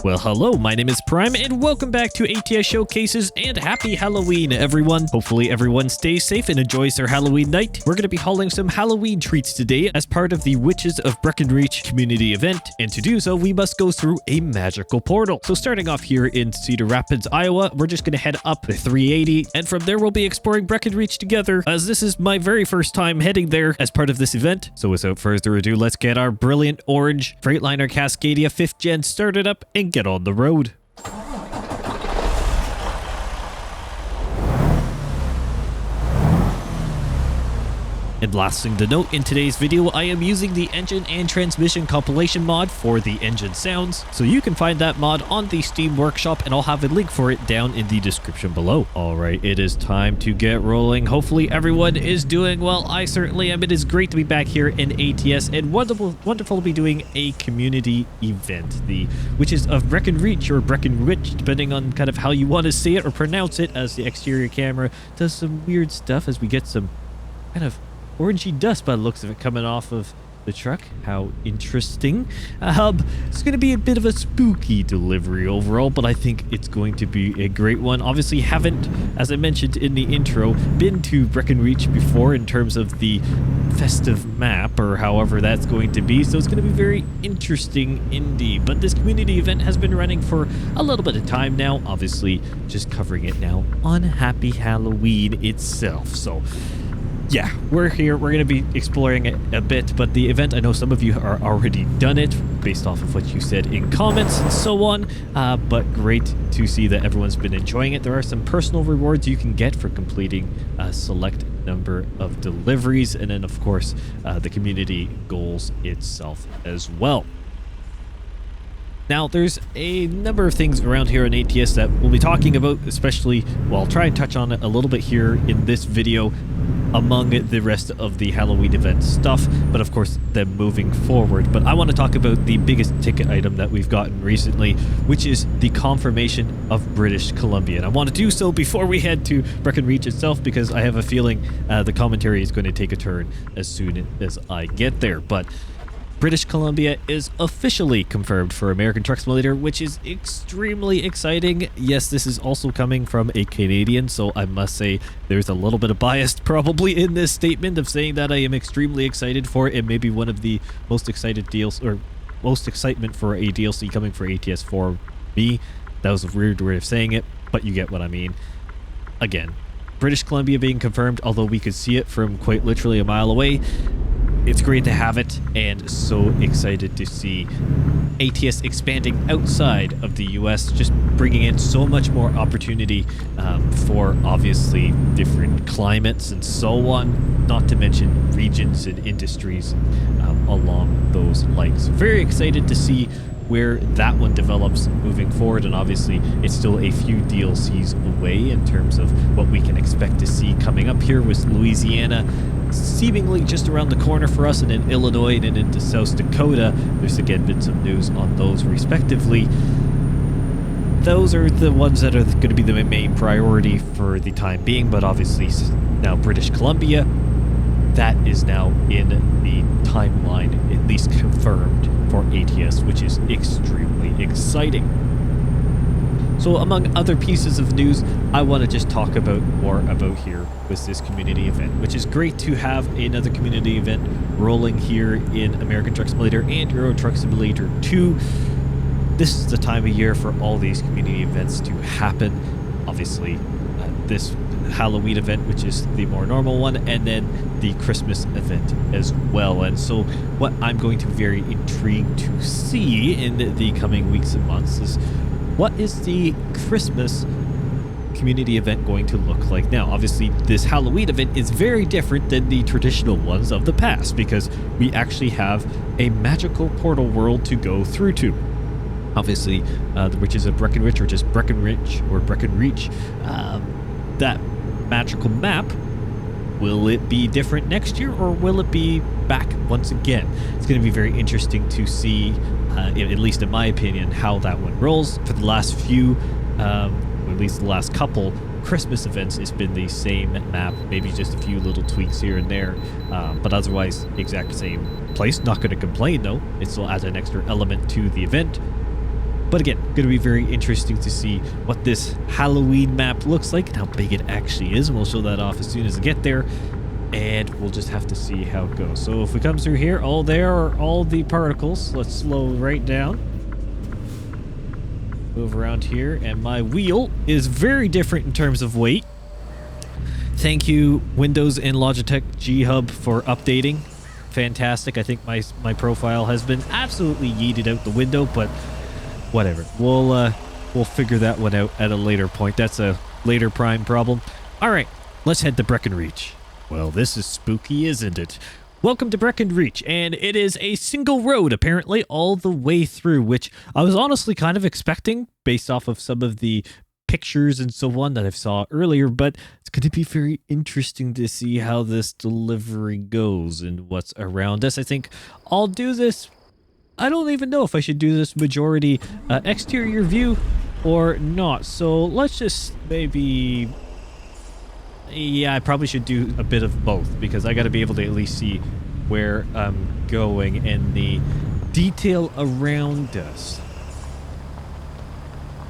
Well, hello, my name is Prime, and welcome back to ATS Showcases, and happy Halloween, everyone. Hopefully everyone stays safe and enjoys their Halloween night. We're going to be hauling some Halloween treats today as part of the Witches of Brackenreach community event, and to do so, we must go through a magical portal. So starting off here in Cedar Rapids, Iowa, we're just going to head up the 380, and from there we'll be exploring Brackenreach together, as this is my very first time heading there as part of this event. So without further ado, let's get our brilliant orange Freightliner Cascadia 5th Gen started up and get on the road. And last thing to note, in today's video, I am using the engine and transmission compilation mod for the engine sounds, so you can find that mod on the Steam Workshop, and I'll have a link for it down in the description below. Alright, it is time to get rolling. Hopefully everyone is doing well. I certainly am. It is great to be back here in ATS, and wonderful to be doing a community event. The Witches of Brackenreach, or Brackenreach, depending on kind of how you want to say it or pronounce it, as the exterior camera does some weird stuff as we get some kind of orangey dust by the looks of it coming off of the truck. How interesting. It's going to be a bit of a spooky delivery overall, but I think it's going to be a great one. Obviously haven't, as I mentioned in the intro, been to Brackenreach before in terms of the festive map, or however that's going to be, so it's going to be very interesting indeed. But this community event has been running for a little bit of time now, obviously just covering it now on Happy Halloween itself. So yeah, we're here. We're going to be exploring it a bit, but the event, I know some of you are already done it based off of what you said in comments and so on, but great to see that everyone's been enjoying it. There are some personal rewards you can get for completing a select number of deliveries, and then of course the community goals itself as well. Now, there's a number of things around here in ATS that we'll be talking about, especially, well, I'll try and touch on it a little bit here in this video among the rest of the Halloween event stuff, but of course, then moving forward. But I want to talk about the biggest ticket item that we've gotten recently, which is the confirmation of British Columbia. And I want to do so before we head to Brackenreach itself, because I have a feeling the commentary is going to take a turn as soon as I get there. But British Columbia is officially confirmed for American Truck Simulator, which is extremely exciting. Yes, this is also coming from a Canadian, so I must say there's a little bit of bias probably in this statement of saying that I am extremely excited for it, and maybe one of the most excited deals, or most excitement for a DLC coming for ATS for me. That was a weird way of saying it, but you get what I mean. Again, British Columbia being confirmed, although we could see it from quite literally a mile away. It's great to have it, and so excited to see ATS expanding outside of the US, just bringing in so much more opportunity for obviously different climates and so on, not to mention regions and industries along those lines. Very excited to see where that one develops moving forward, and obviously it's still a few DLCs away in terms of what we can expect to see coming up here, with Louisiana seemingly just around the corner for us, and in Illinois and into South Dakota. There's again been some news on those respectively. Those are the ones that are going to be the main priority for the time being, but obviously now British Columbia, that is now in the timeline, at least confirmed for ATS, which is extremely exciting. So among other pieces of news, I want to just talk about more about here with this community event, which is great to have another community event rolling here in American Truck Simulator and Euro Truck Simulator 2. This is the time of year for all these community events to happen. Obviously, this Halloween event, which is the more normal one, and then the Christmas event as well. And so what I'm going to be very intrigued to see in the coming weeks and months is, what is the Christmas community event going to look like now? Obviously, this Halloween event is very different than the traditional ones of the past, because we actually have a magical portal world to go through to. Obviously, the Witches of Brackenreach, or just Brackenreach, or Brackenreach, that magical map, will it be different next year, or will it be back once again? It's going to be very interesting to see, at least in my opinion, how that one rolls. For the last few, or at least the last couple Christmas events, it's been the same map, maybe just a few little tweaks here and there, but otherwise exact same place. Not going to complain though, it still adds an extra element to the event. But again, going to be very interesting to see what this Halloween map looks like and how big it actually is. And we'll show that off as soon as I get there. And we'll just have to see how it goes. So if we come through here, oh, there are all the particles. Let's slow right down. Move around here. And my wheel is very different in terms of weight. Thank you, Windows and Logitech G Hub, for updating. Fantastic. I think my profile has been absolutely yeeted out the window, but whatever. We'll figure that one out at a later point. That's a later prime problem. All right, let's head to Brackenreach. Well, this is spooky, isn't it? Welcome to Brackenreach, and it is a single road, apparently, all the way through, which I was honestly kind of expecting based off of some of the pictures and so on that I saw earlier, but it's going to be very interesting to see how this delivery goes and what's around us. I think I'll do this. I don't even know if I should do this majority exterior view or not. So let's just maybe... Yeah, I probably should do a bit of both because I got to be able to at least see where I'm going and the detail around us.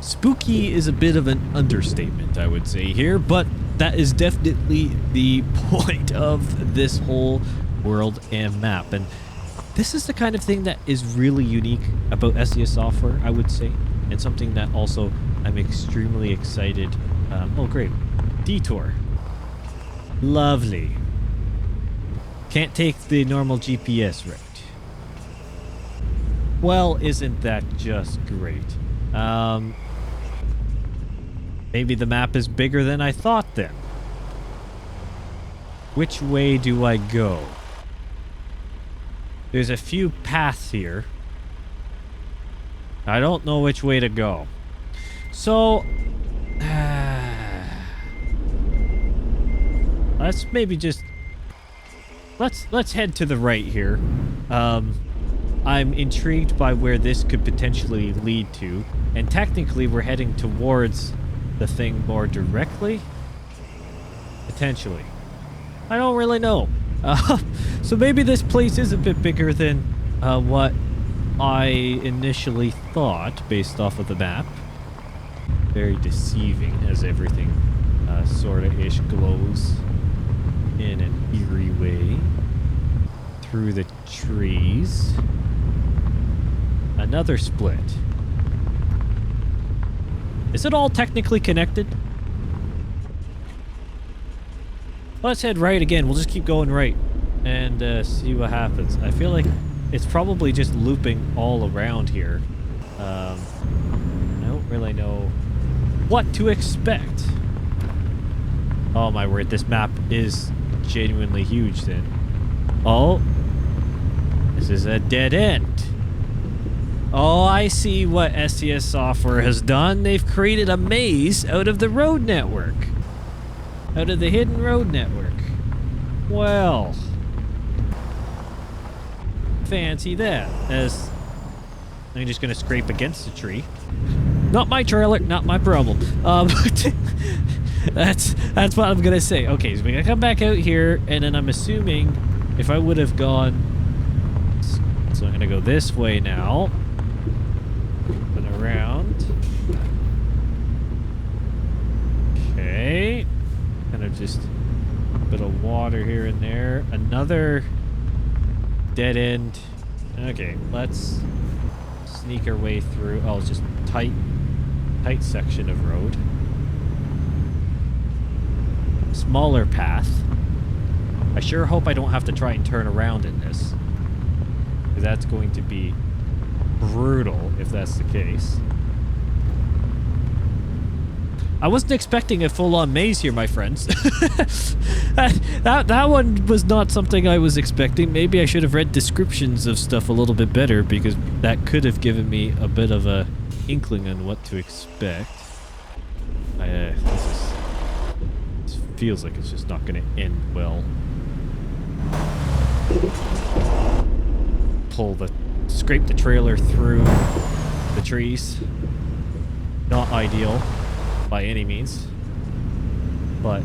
Spooky is a bit of an understatement, I would say here, but that is definitely the point of this whole world and map. And this is the kind of thing that is really unique about SES software, I would say, and something that also I'm extremely excited. Oh, great. Detour. Lovely. Can't take the normal GPS route. Well, isn't that just great? Maybe the map is bigger than I thought then. Which way do I go? There's a few paths here. I don't know which way to go. So... let's maybe just... Let's head to the right here. I'm intrigued by where this could potentially lead to. And technically we're heading towards the thing more directly? Potentially. I don't really know. So maybe this place is a bit bigger than what I initially thought based off of the map. Very deceiving as everything sort of ish glows in an eerie way through the trees. Another split. Is it all technically connected? Let's head right again. We'll just keep going right and see what happens. I feel like it's probably just looping all around here. I don't really know what to expect. Oh my word, this map is genuinely huge then. Oh, this is a dead end. Oh, I see what SES software has done. They've created a maze out of the road network. Out of the hidden road network. Well, fancy that. As I'm just going to scrape against the tree. Not my trailer, not my problem. That's what I'm going to say. Okay, so we're going to come back out here, and then I'm assuming if I would have gone... So I'm going to go this way now. Around. Okay. Kind of just a bit of water here and there. Another dead end. Okay, let's sneak our way through. Oh, it's just tight section of road. Smaller path. I sure hope I don't have to try and turn around in this. Because that's going to be brutal if that's the case. I wasn't expecting a full-on maze here, my friends. that one was not something I was expecting. Maybe I should have read descriptions of stuff a little bit better because that could have given me a bit of a inkling on what to expect. This feels like it's just not going to end well. Scrape the trailer through the trees. Not ideal by any means, but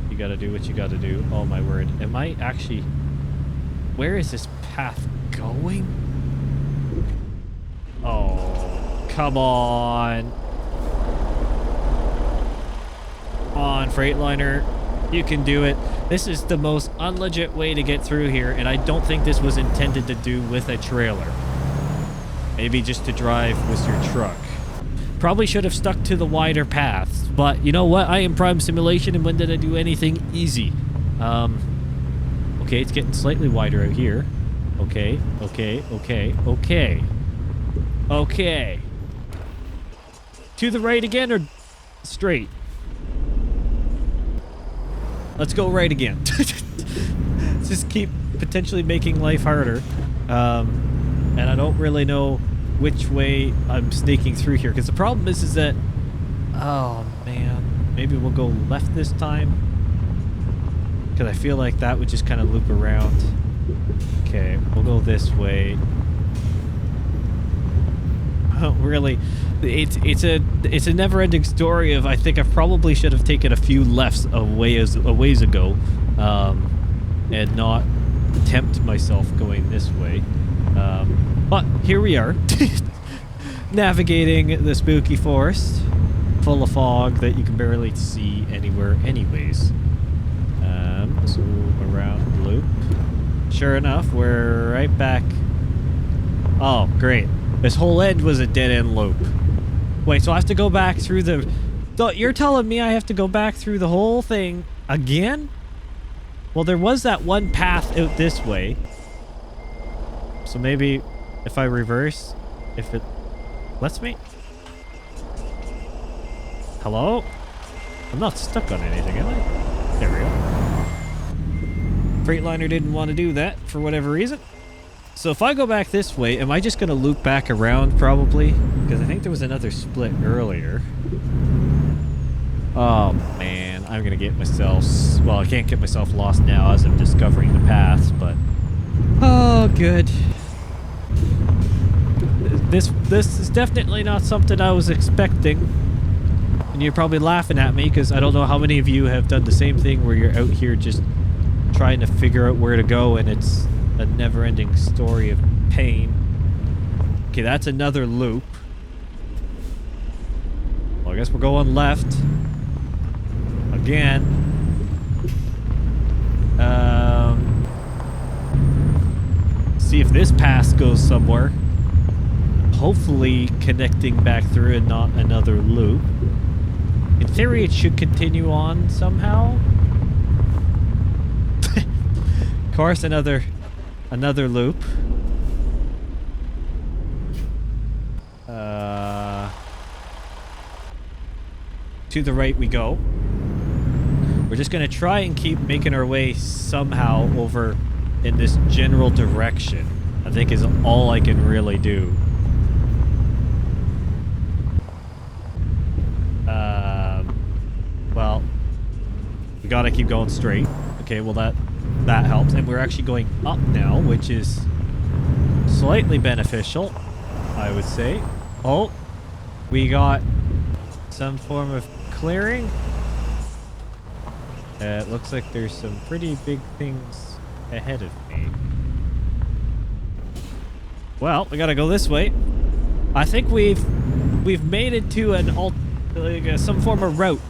you gotta do what you gotta do. Oh my word, am I actually... Where is this path going? Oh, Come on. Come on, Freightliner. You can do it. This is the most unlegit way to get through here, and I don't think this was intended to do with a trailer. Maybe just to drive with your truck. Probably should have stuck to the wider paths, but you know what? I am Prime Simulation, and when did I do anything easy? Okay, it's getting slightly wider out here. Okay. To the right again or straight? Let's go right again. Let's just keep potentially making life harder. And I don't really know which way I'm sneaking through here, because the problem is that, oh man, maybe we'll go left this time, because I feel like that would just kind of loop around. Okay, we'll go this way. Oh, really, it's a never-ending story of, I think I probably should have taken a few lefts a ways ago, and not tempt myself going this way. But here we are, navigating the spooky forest, full of fog that you can barely see anywhere anyways. So around the loop. Sure enough, we're right back. Oh, great. This whole end was a dead-end loop. Wait, so I have to go back through the... So you're telling me I have to go back through the whole thing again? Well, there was that one path out this way. So maybe if I reverse, if it lets me. Hello? I'm not stuck on anything, am I? There we go. Freightliner didn't want to do that for whatever reason. So if I go back this way, am I just going to loop back around probably? Because I think there was another split earlier. Oh man, I'm going to get myself... Well, I can't get myself lost now as I'm discovering the paths, but... Oh, good. This is definitely not something I was expecting. And you're probably laughing at me because I don't know how many of you have done the same thing where you're out here just trying to figure out where to go and it's a never-ending story of pain. Okay, that's another loop. Well, I guess we're going left. Again. See if this pass goes somewhere. Hopefully connecting back through and not another loop. In theory, it should continue on somehow. Of course, another loop. To the right we go. We're just gonna try and keep making our way somehow over in this general direction. I think is all I can really do. Well, we gotta keep going straight. Okay, well that helps, and we're actually going up now, which is slightly beneficial, I would say. Oh, we got some form of clearing. It looks like there's some pretty big things ahead of me. Well, we gotta go this way. I think we've made it to an some form of route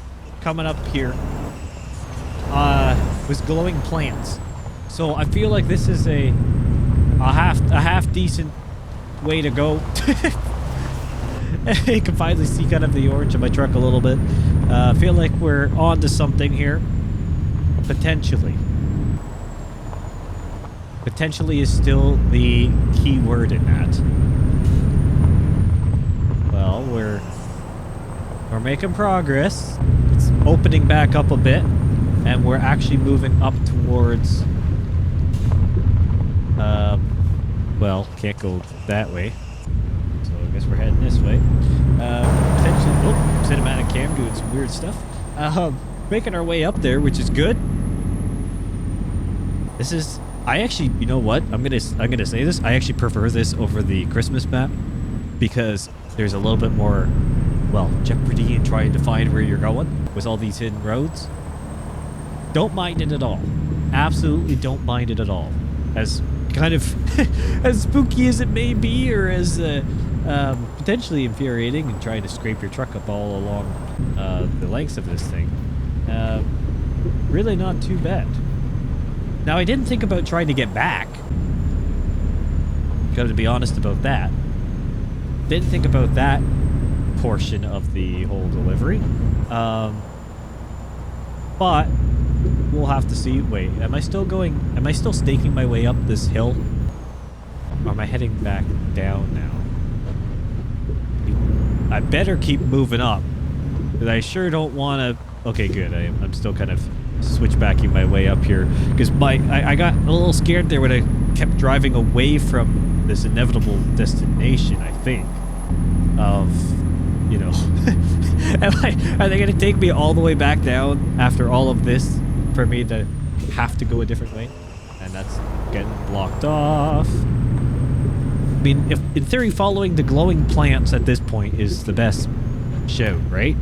coming up here. With glowing plants. So I feel like this is a half decent way to go. You can finally see kind of the orange in my truck a little bit. I feel like we're on to something here. Potentially. Potentially is still the key word in that. Well, we're making progress. It's opening back up a bit. And we're actually moving up towards... well, can't go that way. So I guess we're heading this way. Potentially... Oh, cinematic cam doing some weird stuff. Making our way up there, which is good. This is... I actually... You know what? I'm gonna say this. I actually prefer this over the Christmas map. Because there's a little bit more... Well, jeopardy in trying to find where you're going. With all these hidden roads. Don't mind it at all. Absolutely don't mind it at all. As kind of as spooky as it may be, or as you potentially infuriating and trying to scrape your truck up all along the lengths of this thing. Really not too bad. Now, I didn't think about trying to get back. Got to be honest about that. Didn't think about that portion of the whole delivery. But we'll have to see. Wait, am I still staking my way up this hill? Or am I heading back down now? I better keep moving up. Because I sure don't want to... Okay, good. I'm still kind of switchbacking my way up here. Because I got a little scared there when I kept driving away from this inevitable destination, I think. Of, you know... Are they going to take me all the way back down after all of this for me to have to go a different way? And that's getting blocked off. I mean, if in theory following the glowing plants at this point is the best show, right?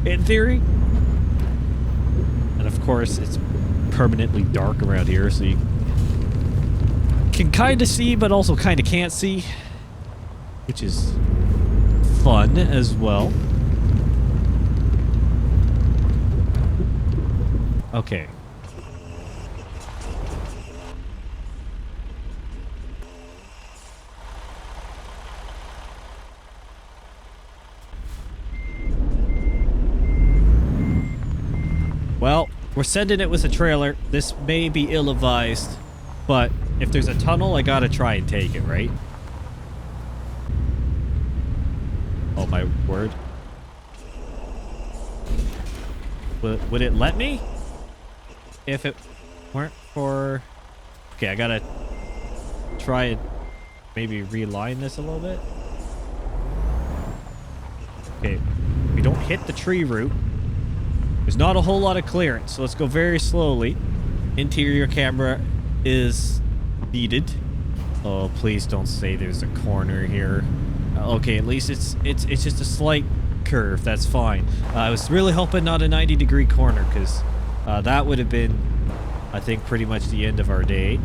In theory. And of course, it's permanently dark around here, so you can kind of see, but also kind of can't see, which is fun as well. Okay. Well, we're sending it with a trailer. This may be ill-advised, but if there's a tunnel, I gotta try and take it, right? Oh my word. Would it let me? If it weren't for... Okay, I gotta try and maybe realign this a little bit. Okay, we don't hit the tree root. There's not a whole lot of clearance, so let's go very slowly. Interior camera is needed. Oh, please don't say there's a corner here. Okay, at least it's just a slight curve. That's fine. I was really hoping not a 90-degree corner, because that would have been, I think, pretty much the end of our day.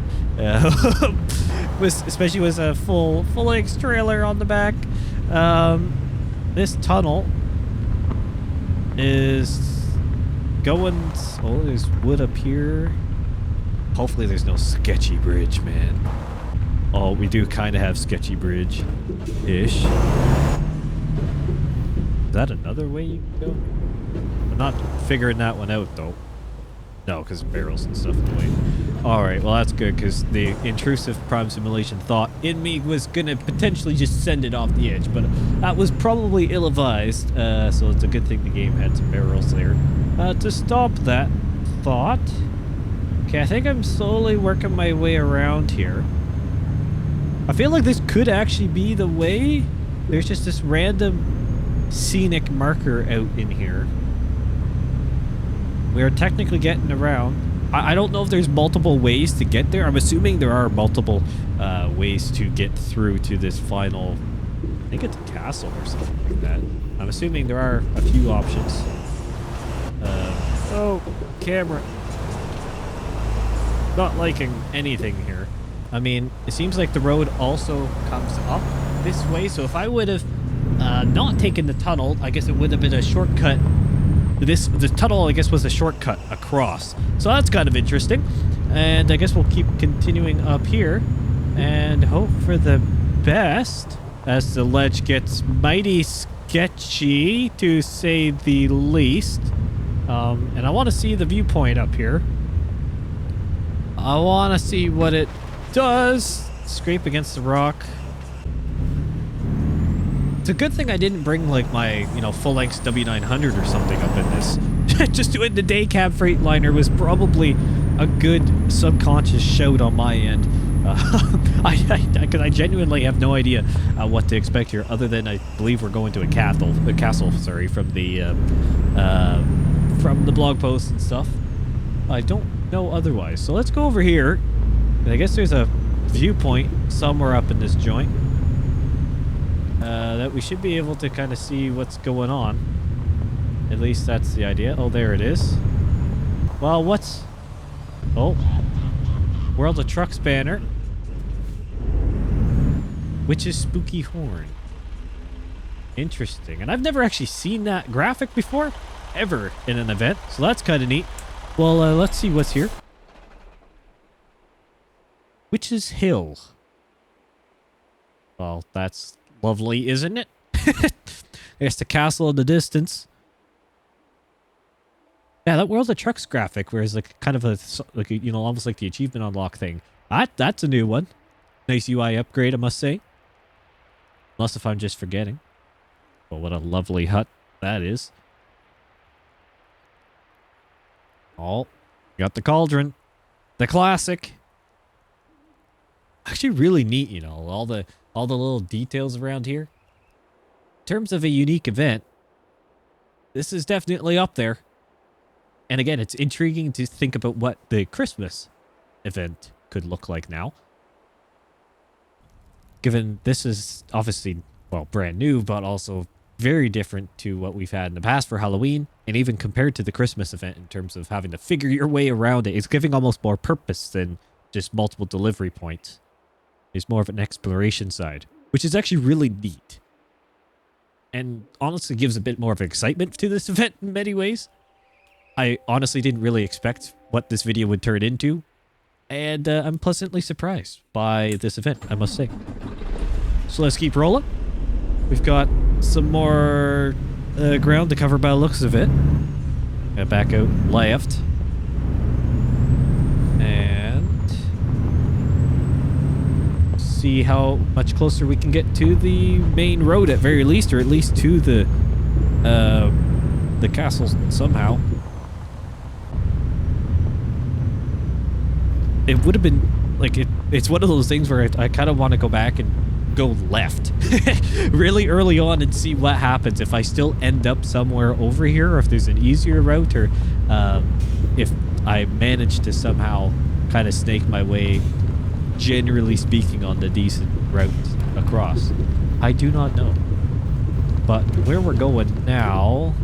Especially with a full-length trailer on the back. This tunnel is going... Oh, there's wood up here. Hopefully there's no sketchy bridge, man. Oh, we do kind of have sketchy bridge-ish. Is that another way you can go? I'm not figuring that one out, though. No, because barrels and stuff in the way. Alright, well that's good, because the intrusive prime simulation thought in me was going to potentially just send it off the edge, but that was probably ill-advised, so it's a good thing the game had some barrels there. To stop that thought... Okay, I think I'm slowly working my way around here. I feel like this could actually be the way. There's just this random scenic marker out in here. We are technically getting around. I don't know if there's multiple ways to get there. I'm assuming there are multiple ways to get through to this final... I think it's a castle or something like that. I'm assuming there are a few options. Oh, camera. Not liking anything here. I mean, it seems like the road also comes up this way, so if I would have not taken the tunnel, I guess it would have been a shortcut. The tunnel, I guess, was a shortcut across. So that's kind of interesting. And I guess we'll keep continuing up here and hope for the best as the ledge gets mighty sketchy, to say the least. And I want to see the viewpoint up here. I want to see what it does. Scrape against the rock. It's a good thing I didn't bring like my, full-length W900 or something up in this. Just doing the day cab Freightliner was probably a good subconscious shout on my end. Because I genuinely have no idea what to expect here, other than I believe we're going to a castle. From the blog post and stuff. I don't know otherwise. So let's go over here. And I guess there's a viewpoint somewhere up in this joint that we should be able to kind of see what's going on. At least that's the idea. Oh, there it is. Well, what's... Oh. World of Trucks banner. Witch's spooky horn. Interesting. And I've never actually seen that graphic before, ever in an event. So that's kind of neat. Well, let's see what's here. Witches Hill. Well, that's lovely, isn't it? There's the castle in the distance. Yeah, that World of Trucks graphic, where it's like kind of a, like you know, almost like the achievement unlock thing. That's a new one. Nice UI upgrade, I must say. Unless if I'm just forgetting. Well, what a lovely hut that is. Oh, got the cauldron. The classic. Actually really neat, you know, all the little details around here. In terms of a unique event, this is definitely up there. And again, it's intriguing to think about what the Christmas event could look like now. Given this is obviously, well, brand new, but also very different to what we've had in the past for Halloween. And even compared to the Christmas event in terms of having to figure your way around it, it's giving almost more purpose than just multiple delivery points. It's more of an exploration side, which is actually really neat. And honestly gives a bit more of excitement to this event in many ways. I honestly didn't really expect what this video would turn into. And I'm pleasantly surprised by this event, I must say. So let's keep rolling. We've got some more ground to cover by the looks of it. Gonna back out left. And see how much closer we can get to the main road at very least, or at least to the castle somehow. It would have been like it's one of those things where I kind of want to go back and go left really early on and see what happens if I still end up somewhere over here, or if there's an easier route, or if I manage to somehow kind of snake my way, generally speaking, on the decent route across. I do not know. But where we're going now...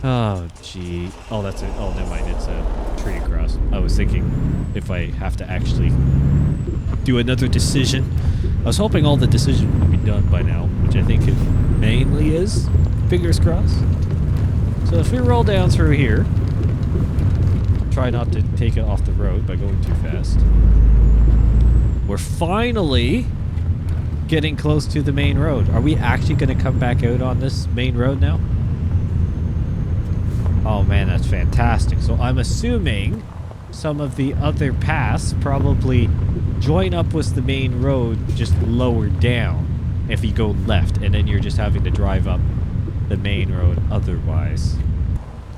Oh, gee. Oh, that's it. Oh, never mind. It's a tree across. I was thinking if I have to actually do another decision. I was hoping all the decision would be done by now, which I think it mainly is. Fingers crossed. So if we roll down through here, try not to take it off the road by going too fast. We're finally getting close to the main road. Are we actually going to come back out on this main road now? Oh man, that's fantastic. So I'm assuming some of the other paths probably join up with the main road just lower down if you go left, and then you're just having to drive up the main road otherwise.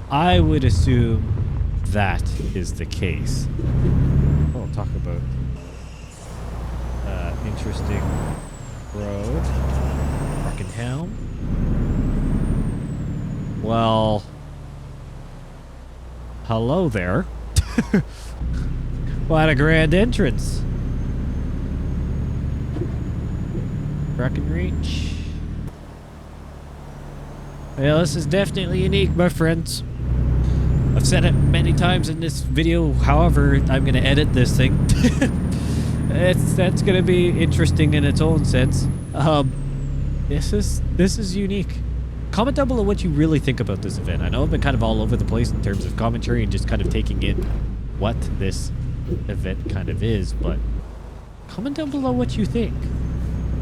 I would assume that is the case. Oh, talk about interesting road. Brackenhelm. Well... Hello there. What a grand entrance. Brackenreach. Well, this is definitely unique, my friends. I've said it many times in this video, however, I'm going to edit this thing. That's going to be interesting in its own sense. This is unique. Comment down below what you really think about this event. I know I've been kind of all over the place in terms of commentary and just kind of taking in what this event kind of is, but comment down below what you think.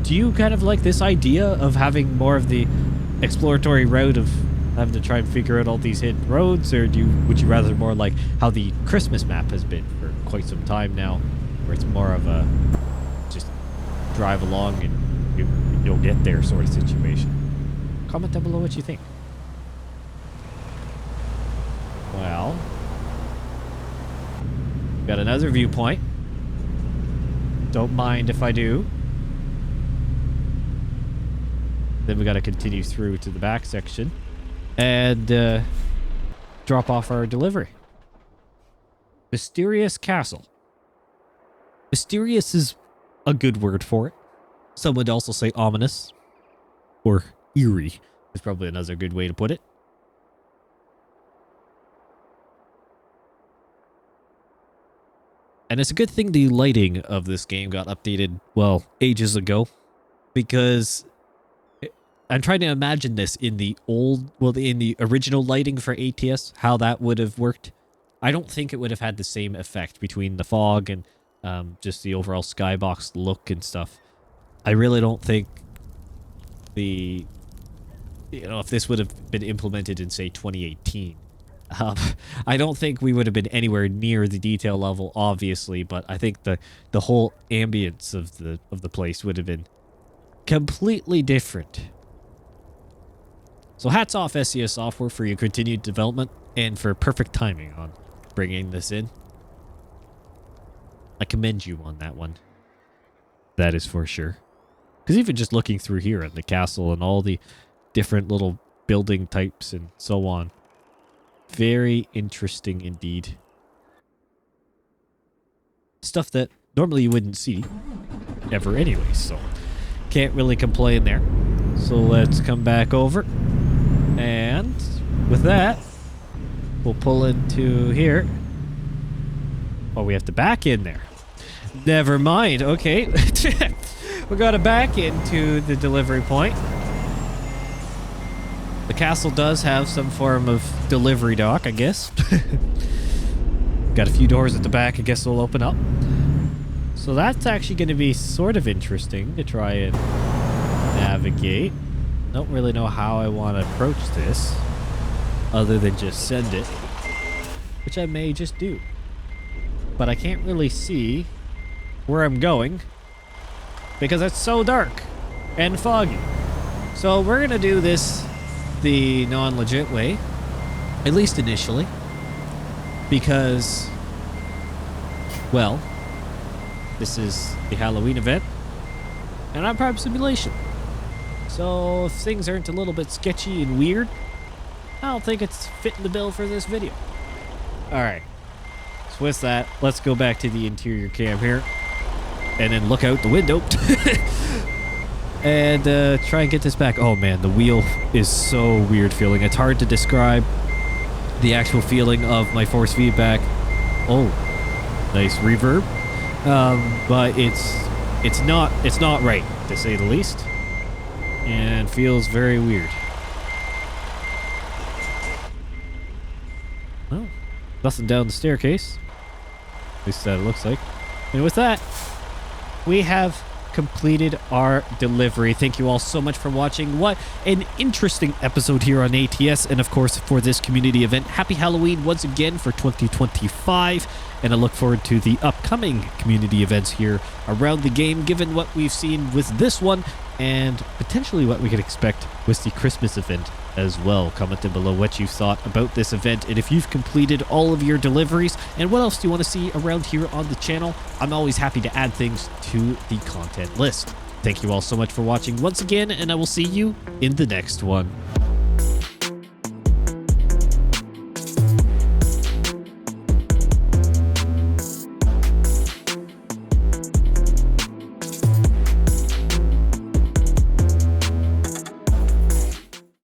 Do you kind of like this idea of having more of the exploratory route of having to try and figure out all these hidden roads, or would you rather more like how the Christmas map has been for quite some time now, where it's more of a just drive along and you'll get there sort of situation? Comment down below what you think. Well, got another viewpoint. Don't mind if I do. Then we got to continue through to the back section and drop off our delivery. Mysterious Castle. Mysterious is a good word for it. Some would also say ominous or eerie is probably another good way to put it. And it's a good thing the lighting of this game got updated, well, ages ago. Because I'm trying to imagine this in the in the original lighting for ATS, how that would have worked. I don't think it would have had the same effect between the fog and just the overall skybox look and stuff. I really don't think if this would have been implemented in, say, 2018, I don't think we would have been anywhere near the detail level, obviously, but I think the whole ambience of the place would have been completely different. So hats off SES Software for your continued development and for perfect timing on bringing this in. I commend you on that one. That is for sure. Because even just looking through here at the castle and all the different little building types and so on. Very interesting indeed. Stuff that normally you wouldn't see ever anyway, so can't really complain there. So let's come back over. And with that, we'll pull into here. Oh, we have to back in there. Never mind. Okay. We got to back into the delivery point. The castle does have some form of delivery dock, I guess. Got a few doors at the back, I guess they'll open up. So that's actually going to be sort of interesting to try and navigate. Don't really know how I want to approach this, other than just send it, which I may just do. But I can't really see where I'm going because it's so dark and foggy. So we're going to do this the non-legit way, at least initially, because, well, this is the Halloween event and I'm Prime Simulation. So if things aren't a little bit sketchy and weird, I don't think it's fitting the bill for this video. Alright, so with that, let's go back to the interior cam here and then look out the window and try and get this back. Oh man, the wheel is so weird feeling. It's hard to describe the actual feeling of my force feedback. Oh, nice reverb. But it's not right, to say the least. And feels very weird. Well, nothing down the staircase. At least that it looks like. And with that, we have completed our delivery. Thank you all so much for watching. What an interesting episode here on ATS, and of course for this community event. Happy Halloween once again for 2025, and I look forward to the upcoming community events here around the game, given what we've seen with this one and potentially what we could expect with the Christmas event as well. Comment down below what you thought about this event and if you've completed all of your deliveries and what else do you want to see around here on the channel. I'm always happy to add things to the content list. Thank you all so much for watching once again, and I will see you in the next one.